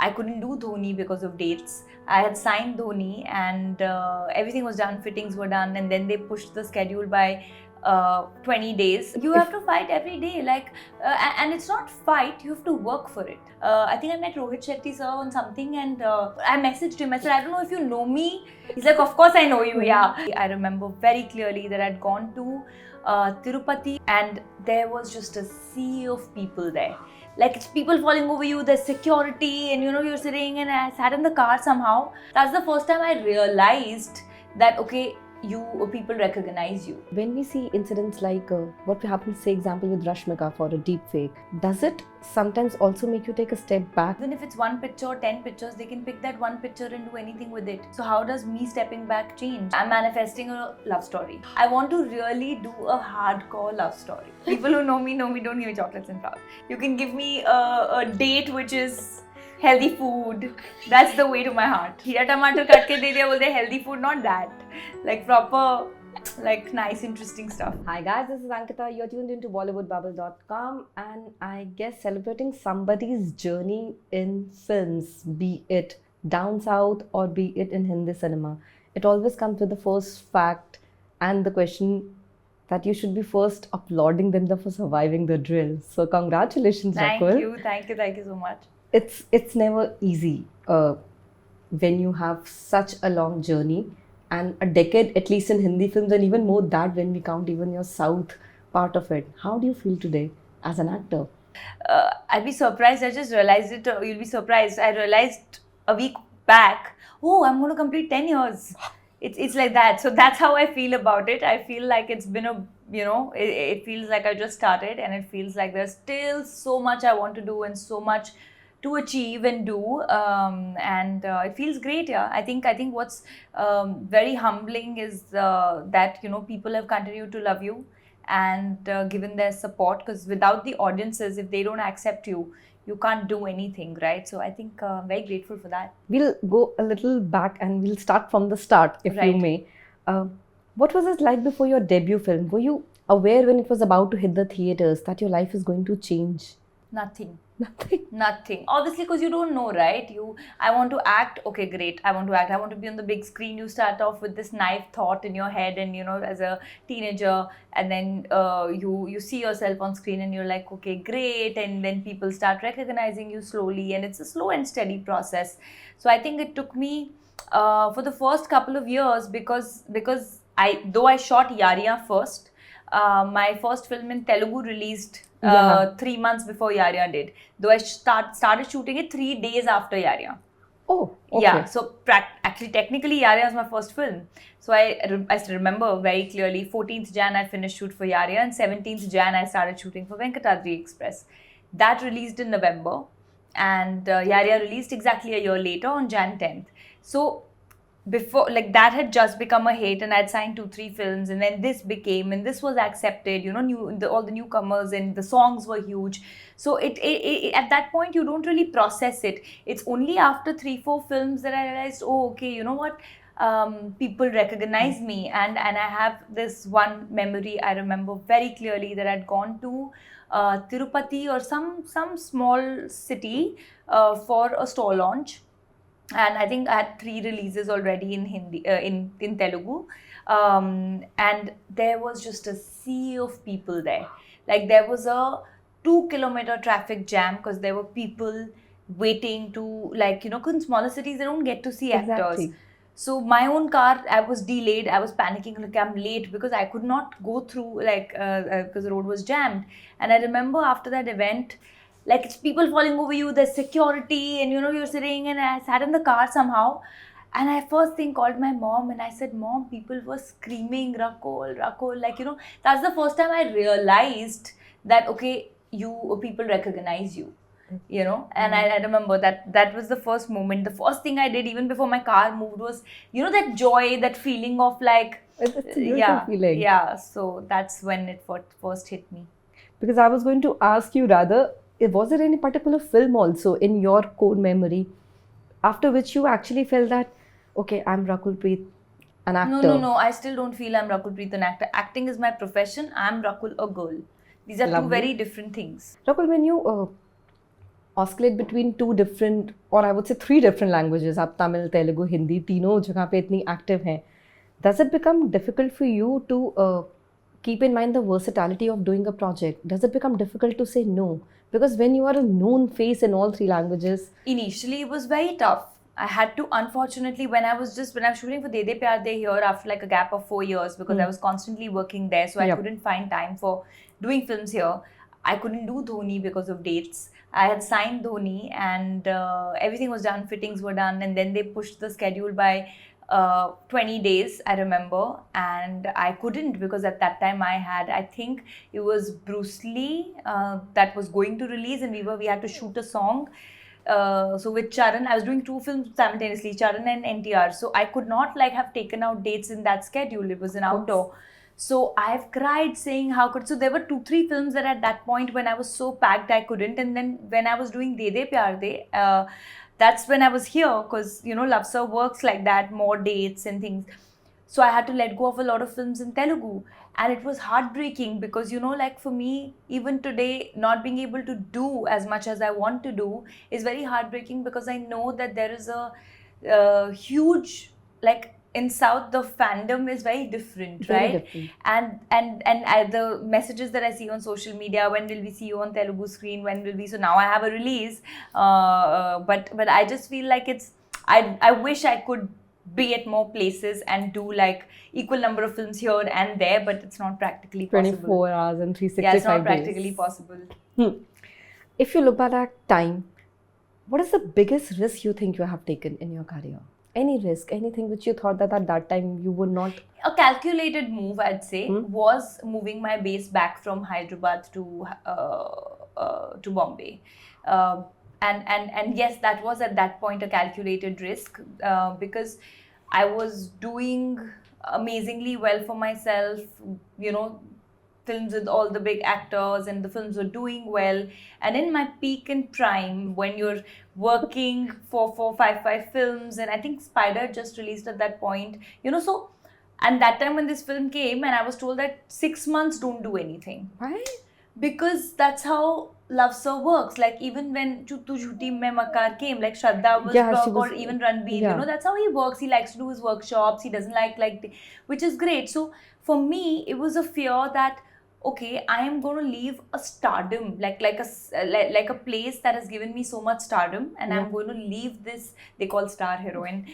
I couldn't do Dhoni because of dates. I had signed Dhoni and everything was done, fittings were done, and then they pushed the schedule by 20 days. You have to fight every day, and it's not fight, you have to work for it. I think I met Rohit Shetty sir on something, and I messaged him. I said, I don't know if you know me. He's like, of course I know you, yeah. I remember very clearly that I'd gone to Tirupati, and there was just a sea of people there. Like, it's people falling over you, there's security, and you're sitting, and I sat in the car somehow. That's the first time I realized that, okay, people recognize you. When we see incidents like what happened, say example with Rashmika for a deep fake, does it sometimes also make you take a step back? Even if it's one picture or 10 pictures, they can pick that one picture and do anything with it. So how does me stepping back change? I'm manifesting a love story. I want to really do a hardcore love story. People who know me, don't give me chocolates and flowers. You can give me a date which is healthy food. That's the way to my heart. Khira tomato cut ke de diya, bolte healthy food, not that. Like proper, like nice, interesting stuff. Hi guys, this is Ankita. You're tuned into BollywoodBubble.com, and I guess celebrating somebody's journey in films, be it down south or be it in Hindi cinema, it always comes with the first fact and the question that you should be first applauding them for surviving the drill. So congratulations, Rakul. Thank you so much. It's never easy when you have such a long journey and a decade, at least in Hindi films, and even more that when we count even your south part of it. How do you feel today as an actor? I'd be surprised. I just realized it. You'll be surprised. I realized a week back, oh, I'm going to complete 10 years. It's like that. So that's how I feel about it. I feel like it's been it feels like I just started, and it feels like there's still so much I want to do and so much to achieve and do, and it feels great. Yeah, I think what's very humbling is that people have continued to love you and given their support, because without the audiences, if they don't accept you, you can't do anything, right? So I think I'm very grateful for that. We'll go a little back and we'll start from the start, if you may. What was it like before your debut film? Were you aware when it was about to hit the theatres that your life is going to change? Nothing. Obviously, because you don't know, right? I want to act. Okay, great. I want to act. I want to be on the big screen. You start off with this naive thought in your head, and as a teenager, and then you see yourself on screen, and you're like, okay, great. And then people start recognizing you slowly, and it's a slow and steady process. So I think it took me for the first couple of years, because though I shot Yariyan first, my first film in Telugu released 3 months before Yariyan did. Though I started shooting it 3 days after Yariyan. Oh, okay. Yeah, so actually, technically, Yariyan is my first film. So I remember very clearly, 14th Jan I finished shoot for Yariyan, and 17th Jan I started shooting for Venkatadri Express. That released in November, and Yariyan released exactly a year later on Jan 10th. So before, like, that had just become a hit, and I'd signed 2-3 films, and then this became, and this was accepted, all the newcomers, and the songs were huge. So it at that point, you don't really process it. It's only after 3-4 films that I realized, oh, okay, you know what, people recognize me, and I have this one memory I remember very clearly, that I'd gone to Tirupati or some small city for a store launch. And I think I had 3 releases already in Hindi, in Telugu, and there was just a sea of people there. Like, there was a 2-kilometer traffic jam, because there were people waiting to, because in smaller cities they don't get to see actors. So my own car, I was delayed. I was panicking, like, I'm late, because I could not go through, because the road was jammed. And I remember after that event, like, it's people falling over you, there's security, and you're sitting, and I sat in the car somehow, and I first thing called my mom, and I said, Mom, people were screaming, Rakul, that's the first time I realized that, okay, people recognize you, and I remember that was the first moment. The first thing I did, even before my car moved, was, that joy, that feeling of, like, it's a beautiful feeling. Yeah, so that's when it first hit me. Because I was going to ask you rather, was there any particular film also in your core memory after which you actually felt that, okay, I'm Rakul Preet, an actor? No, I still don't feel I'm Rakul Preet, an actor. Acting is my profession. I'm Rakul, a girl. These are two very different things. Rakul, when you oscillate between two different, or I would say three different languages. आप Tamil, Telugu, Hindi, तीनों जगह पे इतनी active हैं. Does it become difficult for you to keep in mind the versatility of doing a project? Does it become difficult to say no? Because when you are a known face in all three languages, initially it was very tough. I had to, unfortunately, when I was shooting for De De Pyar De here after like a gap of 4 years, because I was constantly working there, so I couldn't find time for doing films here. I couldn't do Dhoni because of dates. I had signed Dhoni and everything was done, fittings were done, and then they pushed the schedule by 20 days, I remember, and I couldn't, because at that time I think it was Bruce Lee that was going to release, and we had to shoot a song. So with Charan, I was doing 2 films simultaneously, Charan and NTR. So I could not like have taken out dates in that schedule. It was an outdoor. So I've cried saying how could. So there were 2-3 films that at that point when I was so packed I couldn't. And then when I was doing De De Pyar De, that's when I was here, because you know Love Sir works like that, more dates and things. So I had to let go of a lot of films in Telugu, and it was heartbreaking because you know, like for me, even today, not being able to do as much as I want to do is very heartbreaking, because I know that there is a huge, like in South, the fandom is very different, very right? different. And the messages that I see on social media, when will we see you on Telugu screen? When will we? So now I have a release, but I just feel like I wish I could be at more places and do like equal number of films here and there, but it's not practically possible. 24 hours and 365 Yeah, it's not days. practically possible. If you look back at time, what is the biggest risk you think you have taken in your career? Any risk, anything which you thought that at that time you would not? A calculated move, I'd say, was moving my base back from Hyderabad to Bombay. And yes, that was at that point a calculated risk, because I was doing amazingly well for myself, you know, films with all the big actors, and the films were doing well. And in my peak and prime, when you're working for 4-5 films, and I think Spider just released at that point, you know, so, and that time when this film came, and I was told that 6 months don't do anything. Right? Because that's how Love Sir works. Like even when Tu Jhuti Mein Makar came, like Shraddha was work, or even Ranbir, you know, that's how he works. He likes to do his workshops. He doesn't which is great. So for me, it was a fear that, okay, I am going to leave a stardom, like a place that has given me so much stardom, and I'm going to leave this, they call star heroine,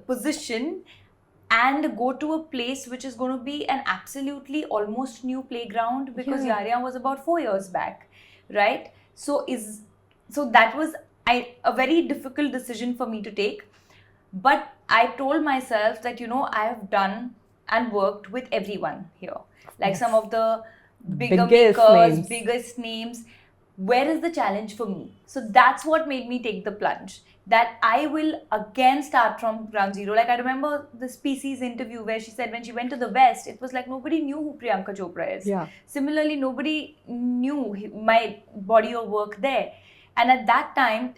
position, and go to a place which is going to be an absolutely almost new playground, because Yariyan was about 4 years back, right? So that was a very difficult decision for me to take. But I told myself that, you know, I have done and worked with everyone here. Like some of the biggest names. Where is the challenge for me? So that's what made me take the plunge. That I will again start from ground zero. Like I remember the Species interview where she said when she went to the West, it was like nobody knew who Priyanka Chopra is. Yeah. Similarly, nobody knew my body of work there. And at that time,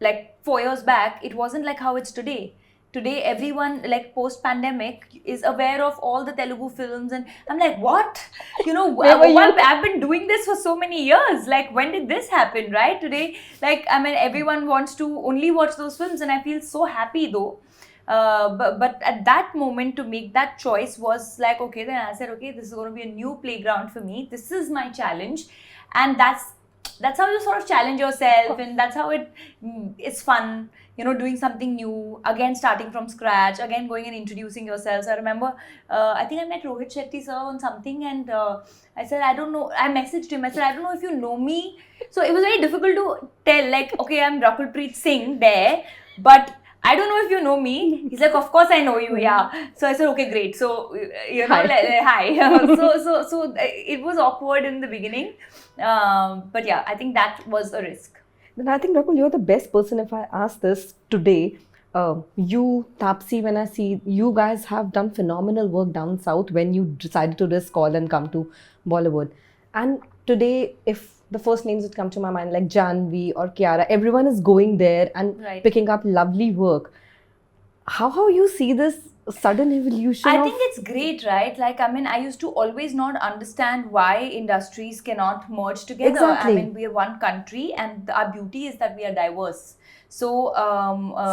like 4 years back, it wasn't like how it's today. Today, everyone, like post-pandemic, is aware of all the Telugu films, and I'm like, what? You know, I've been doing this for so many years. Like, when did this happen, right? Today, like, I mean, everyone wants to only watch those films, and I feel so happy though. But at that moment, to make that choice was like, okay, then I said, okay, this is going to be a new playground for me. This is my challenge, and that's how you sort of challenge yourself, and that's how it's fun, you know, doing something new, again starting from scratch, again going and introducing yourself. So I remember, I think I met Rohit Shetty sir on something, and I said, I don't know, I messaged him, I said, I don't know if you know me. So it was very difficult to tell, like, okay, I'm Rakul Preet Singh there, but I don't know if you know me. He's like, of course I know you, yeah. So I said, okay, great. So, you know, hi. So it was awkward in the beginning. But yeah, I think that was a risk. Then I think, Rakul, you're the best person if I ask this today. You, Tapsi, when I see you guys have done phenomenal work down south when you decided to risk all and come to Bollywood. And today, if the first names that come to my mind, like Janvi or Kiara, everyone is going there and picking up lovely work. How you see this sudden evolution I of... think it's great, right? Like, I mean, I used to always not understand why industries cannot merge together. Exactly. I mean, we are one country, and our beauty is that we are diverse. So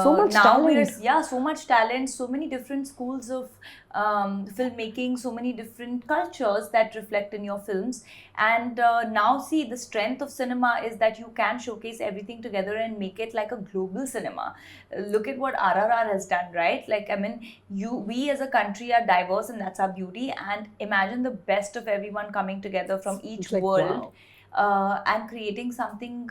So much now we are, talent. yeah, so much talent, so many different schools of filmmaking, so many different cultures that reflect in your films. And now, see, the strength of cinema is that you can showcase everything together and make it like a global cinema. Look at what RRR has done, right? Like, I mean, we as a country are diverse, and that's our beauty. And imagine the best of everyone coming together from each It's like, world. wow. And creating something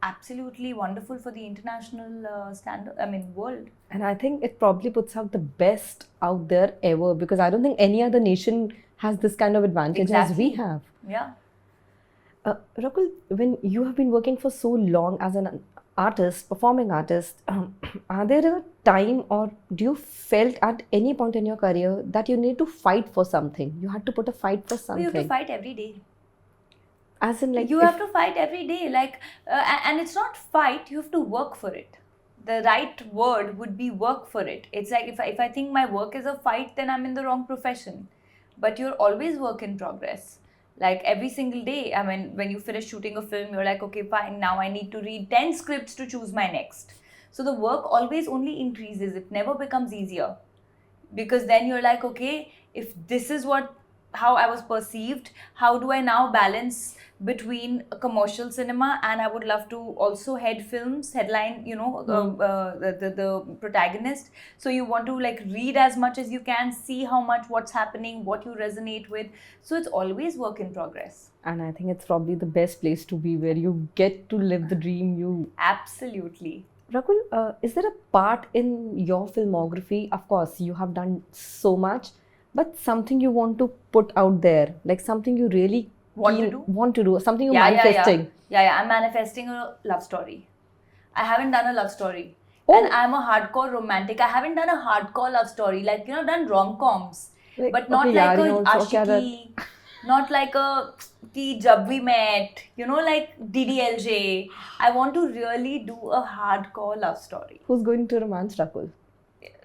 absolutely wonderful for the international standard, I mean, world. And I think it probably puts out the best out there ever, because I don't think any other nation has this kind of advantage as we Exactly. have. Yeah. Rakul, when you have been working for so long as an artist, performing artist, are there a time, or do you felt at any point in your career that you need to fight for something? You had to put a fight for You something. have to fight every day. As in, like, You have to fight every day, like, and it's not fight, you have to work for it. The right word would be work for it. It's like, if I think my work is a fight, then I'm in the wrong profession. But you're always work in progress. Like, every single day, I mean, when you finish shooting a film, you're like, okay, fine, now I need to read 10 scripts to choose my next. So the work always only increases, it never becomes easier. Because then you're like, okay, if this is how I was perceived, how do I now balance between a commercial cinema, and I would love to also head films, headline, the protagonist. So you want to, like, read as much as you can, see what's happening, what you resonate with. So it's always work in progress. And I think it's probably the best place to be, where you get to live the dream. Absolutely. Rakul, is there a part in your filmography? Of course, you have done so much, but something you want to put out there, like something you really want to do, something you're manifesting. Yeah. I'm manifesting a love story. I haven't done a love story. Oh. And I'm a hardcore romantic. I haven't done a hardcore love story. Like, done rom-coms. Like, but not okay, like yaar, a ashiki. Not like a ki jab we met. Like DDLJ. I want to really do a hardcore love story. Who's going to romance Rakul?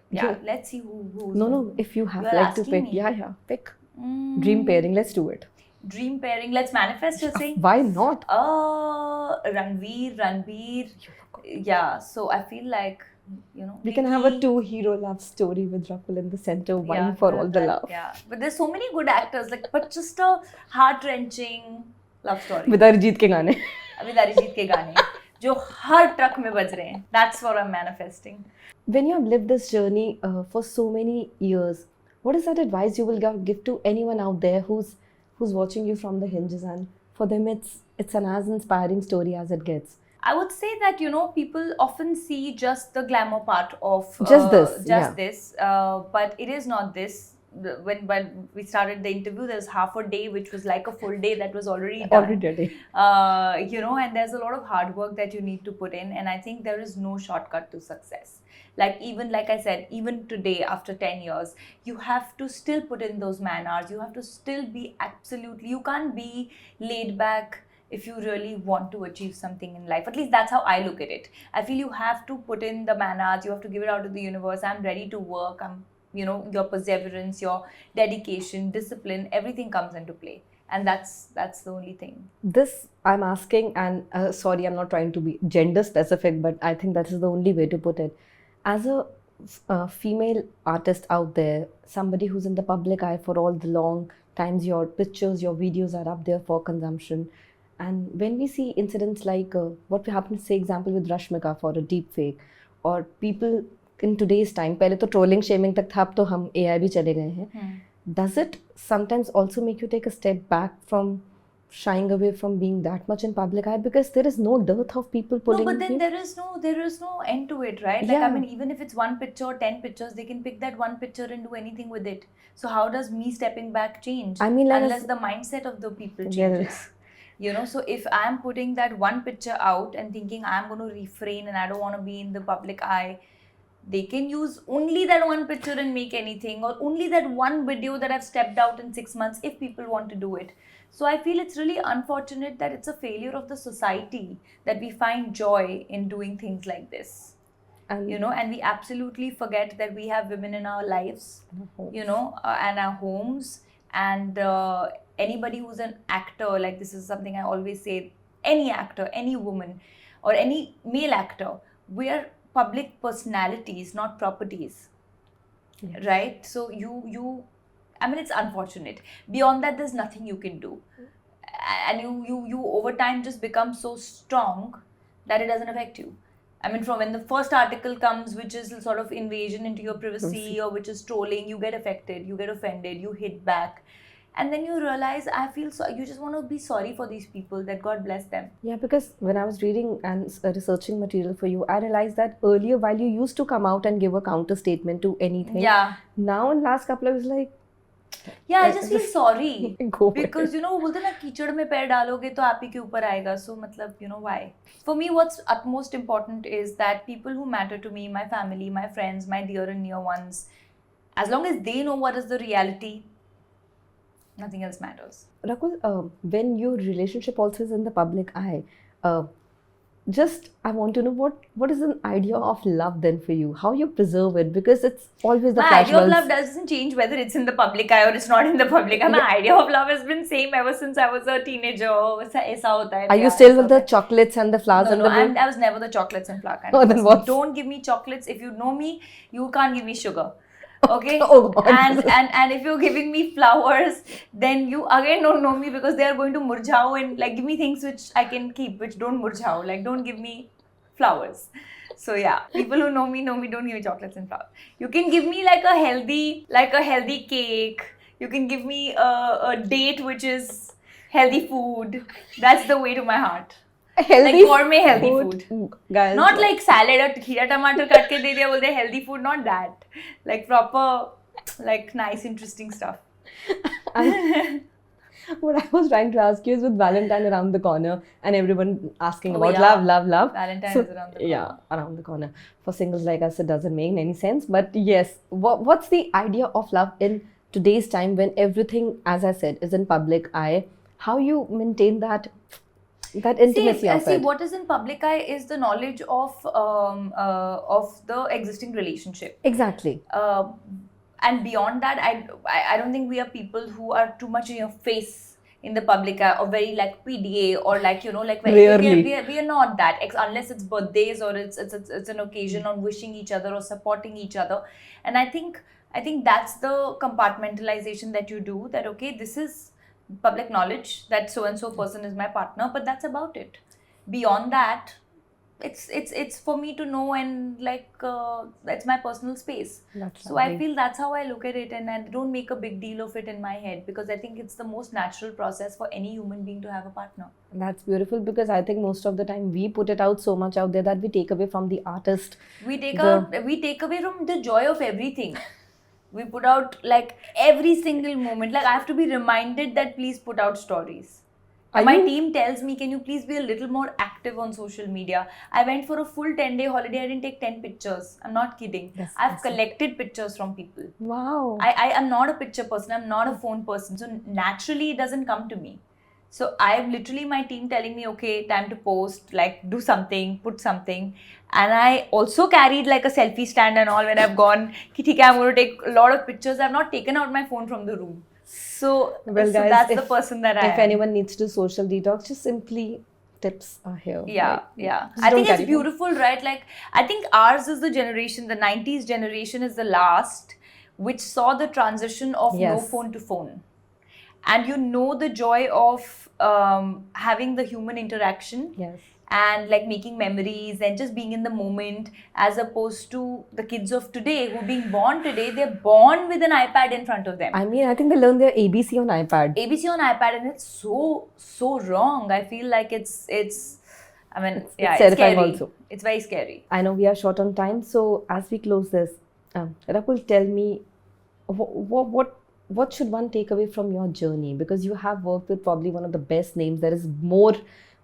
Yeah, let's see who's. No, if you have You're like to asking pick. me. Yeah, pick. Dream pairing, let's do it. Dream pairing, let's manifest, you're saying? Why not? Ranbir. Yeah, so I feel like, we can have a 2-hero love story with Rakul in the center, one for all the love. Yeah, but there's so many good actors, but just a heart-wrenching love story. With Arijit ke gaane. With Arijit ke gaane. जो हर truck में बज रहे हैं. That's what I'm manifesting. When you have lived this journey for so many years, what is that advice you will give to anyone out there who's watching you from the hinges, and for them it's an as inspiring story as it gets? I would say that, people often see just the glamour part of this, but it is not this. When we started the interview, there's half a day which was like a full day that was already done. And there's a lot of hard work that you need to put in, and I think there is no shortcut to success. Like I said, even today, after 10 years, you have to still put in those man hours. You have to still be you can't be laid back if you really want to achieve something in life. At least that's how I look at it. I feel you have to put in the man hours, you have to give it out to the universe. I'm ready to work. Your perseverance, your dedication, discipline, everything comes into play. And that's the only thing. This I'm asking, and sorry, I'm not trying to be gender specific, but I think that is the only way to put it. As a female artist out there, somebody who's in the public eye for all the long times, your pictures, your videos are up there for consumption. And when we see incidents like what happened, say example with Rashmika for a deep fake, or people in today's time, पहले तो trolling shaming तक था, अब तो हम AI भी चले गए हैं. Does it sometimes also make you take a step back from shying away from being that much in public eye, because there is no dearth of people pulling? No, but then there is no end to it, right? Like, I mean, even if it's one picture or 10 pictures, they can pick that one picture and do anything with it. So how does me stepping back change? I mean, unless the mindset of the people changes. So if I'm putting that one picture out and thinking I'm going to refrain and I don't want to be in the public eye, they can use only that one picture and make anything, or only that one video that I've stepped out in 6 months if people want to do it. So I feel it's really unfortunate that it's a failure of the society that we find joy in doing things like this. And you know, and we absolutely forget that we have women in our lives, you know, and our homes, and anybody who's an actor, like this is something I always say, any actor, any woman, or any male actor, we are public personalities, not properties. Yes. Right? So I mean, it's unfortunate. Beyond that, there's nothing you can do. And you over time just become so strong that it doesn't affect you. I mean, from when the first article comes, which is sort of invasion into your privacy, or which is trolling, you get affected, you get offended, you hit back. And then you realize, I feel so, you just want to be sorry for these people, that God bless them. Yeah, because when I was reading and researching material for you, I realized that earlier, while you used to come out and give a counter statement to anything, Yeah. now in last couple of years, like, Yeah, I just feel sorry. go for Because, it. you know, बोलते हैं ना, कीचड़ में पैर डालोगे तो आप ही के ऊपर आएगा. So, मतलब, you know, why? For me, what's utmost important is that people who matter to me, my family, my friends, my dear and near ones, as long as they know what is the reality, nothing else matters. Rakul, when your relationship also is in the public eye, just I want to know what is an idea of love then for you? How you preserve it? Because it's always the My flash idea of bulbs. love doesn't change whether it's in the public eye or it's not in the public eye. My idea of love has been same ever since I was a teenager. ऐसा होता है, Are you प्यार still ऐसा with the होता है. chocolates and the flowers No, and no, the milk? I was never the chocolates and flour kind Oh, of then person. what's- Don't give me chocolates. If you know me, you can't give me sugar. Okay? Oh, God. And if you're giving me flowers, then you again don't know me, because they are going to murjhao, and like give me things which I can keep, which don't murjhao. Like don't give me flowers. So yeah, people who know me, don't give me chocolates and flowers. You can give me like a healthy cake. You can give me a date which is healthy food. That's the way to my heart. Healthy Like gourmet healthy food. Guys, Not like salad or खीरा टमाटर काट के दे दिया बोलते हैं healthy food, not that. Like proper, like nice interesting stuff. what I was trying to ask you is, with Valentine around the corner and everyone asking Oh, about yeah. love. Valentine So, is around the corner. yeah, around the corner. For singles like us, it doesn't make any sense. But yes, what's the idea of love in today's time when everything, as I said, is in public eye? How you maintain that intimacy of See, it? what is in public eye is the knowledge of the existing relationship. Exactly. And beyond that, I don't think we are people who are too much in your face in the public eye, or very like PDA, or like, you know, like Rarely. we are not that, unless it's birthdays or it's an occasion on wishing each other or supporting each other. And I think that's the compartmentalization that you do, that okay, this is public knowledge that so and so person is my partner, but that's about it. Beyond that, it's for me to know, and like that's my personal space. That's So I lovely. feel that's how I look at it, and I don't make a big deal of it in my head, because I think it's the most natural process for any human being to have a partner. That's beautiful, because I think most of the time we put it out so much out there that we take away from the artist. We take away from the joy of everything. We put out like every single moment. Like I have to be reminded that please put out stories. And my team tells me, can you please be a little more active on social media? I went for a full 10-day holiday. I didn't take 10 pictures. I'm not kidding. I've collected pictures from people. Wow. I am not a picture person. I'm not a phone person. So naturally, it doesn't come to me. So I have literally my team telling me, okay, time to post, like do something, put something. And I also carried like a selfie stand and all when I've gone, ki theek hai, I'm going to take a lot of pictures. I've not taken out my phone from the room. So, Well, so guys, that's the person that I am. If anyone needs to social detox, just simply tips are here. Yeah, Like, yeah. just I don't think it's carry beautiful, right? Like, I think ours is the generation, the 90s generation is the last, which saw the transition of no Yes. phone to phone. And you know the joy of having the human interaction. Yes. And like making memories and just being in the moment, as opposed to the kids of today who are being born today, they're born with an iPad in front of them. I mean, I think they learn their ABC on iPad. ABC on iPad, and it's so wrong. I feel like it's I mean, It's it's terrifying scary. also. It's very scary. I know we are short on time, so as we close this, Rakul, tell me, what should one take away from your journey? Because you have worked with probably one of the best names. There is more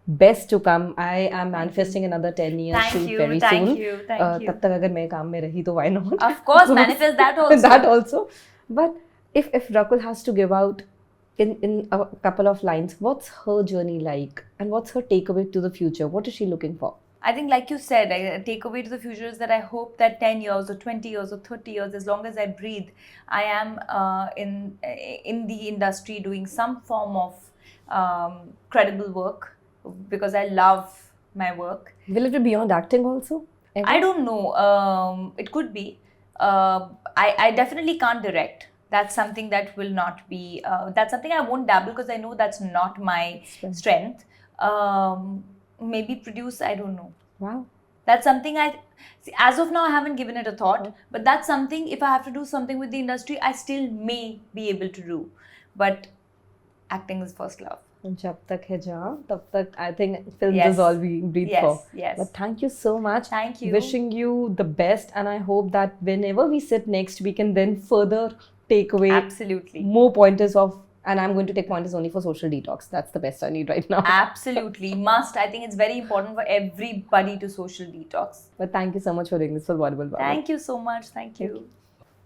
best to come. I am manifesting another 10 years shoot very soon. Thank you. तब तक अगर मैं काम में रही तो why not? Of course, manifest that also. That also. But if Rakul has to give out in a couple of lines, what's her journey like, and what's her takeaway to the future? What is she looking for? I think, like you said, a takeaway to the future is that I hope that 10 years or 20 years or 30 years, as long as I breathe, I am in the industry doing some form of credible work, because I love my work. Will it be beyond acting also? Ever? I don't know. It could be. I definitely can't direct. That's something that will not be. That's something I won't dabble, because I know that's not my strength. Maybe produce. I don't know. Wow. That's something I see. As of now, I haven't given it a thought. But that's something. If I have to do something with the industry, I still may be able to do. But acting is first love. जब तक है जहाँ तब तक I think films Yes. is all we breathe Yes, for. yes. But thank you so much. Thank you. Wishing you the best, and I hope that whenever we sit next, we can then further take away Absolutely. more pointers of. And I'm going to take pointers only for social detox. That's the best I need right now. Absolutely. Must. I think it's very important for everybody to social detox. But thank you so much for doing this for Bollywood Bubble. Thank you so much. Thank you.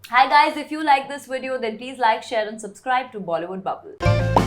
Hi guys, if you like this video, then please like, share and subscribe to Bollywood Bubble.